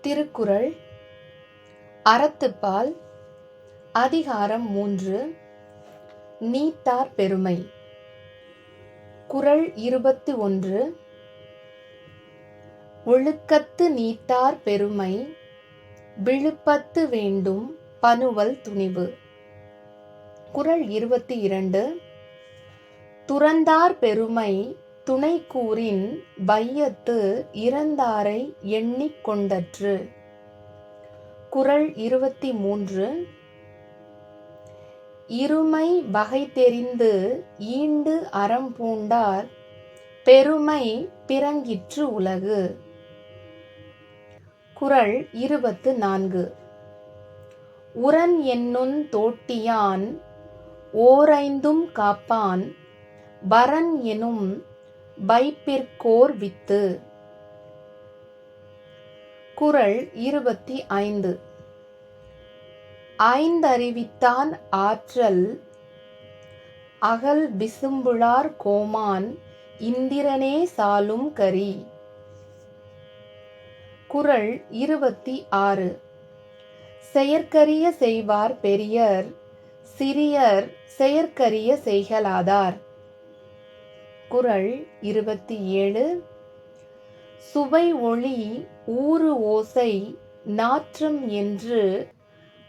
திருக்குறள் அறத்துப்பால் அதிகாரம் 3 நீத்தார் பெருமை. குறள் 21. ஒழுக்கத்து நீத்தார் பெருமை விழுப்பத்து வேண்டும் பனுவல் துணிவு. குறள் 22. துறந்தார் பெருமை துணைக்கூறின் வையத்து இறந்தாரை எண்ணிக் கொண்டற்று. குறள் 23. இருமை வகை தெரிந்து ஈண்டு அறம் பூண்டார் பெருமை பிறங்கிற்று உலகு. குறள் 24. உரன் என்னுந் தோட்டியான் ஓரைந்தும் காப்பான் வரன் எனும் வைப்பிற்கோர் வித்து. குறள் 25. ஐந்தறிவித்தான் ஆற்றல் அகல் விசும்புளார் கோமான் இந்திரனே சாலும் கரி. குறள் 26. செயற்கரிய செய்வார் பெரியர் சிறியர் செயற்கரிய செய்கலாதார். குறள் 27. சுவை ஒளி ஊறு ஓசை நாற்றம் என்று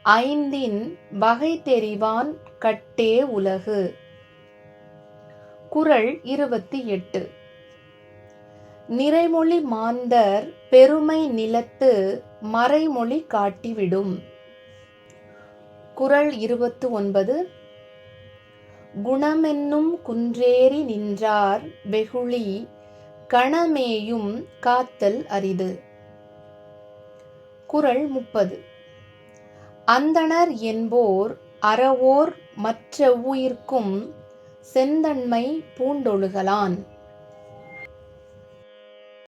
ஐந்தின் வகை தெரிவான் கட்டே உலகு. குறள் 28. நிறைமொழி மாந்தர் பெருமை நிலத்து மறைமொழி காட்டிவிடும். குறள் 29. குணமென்னும் குன்றேறி நின்றார் வெகுளி கணமேயும் காத்தல் அரிது. குறள் 30. அந்தணர் என்போர் அறவோர் மற்றெவ்வுயிர்க்கும் செந்தண்மை பூண்டொழுகலான்.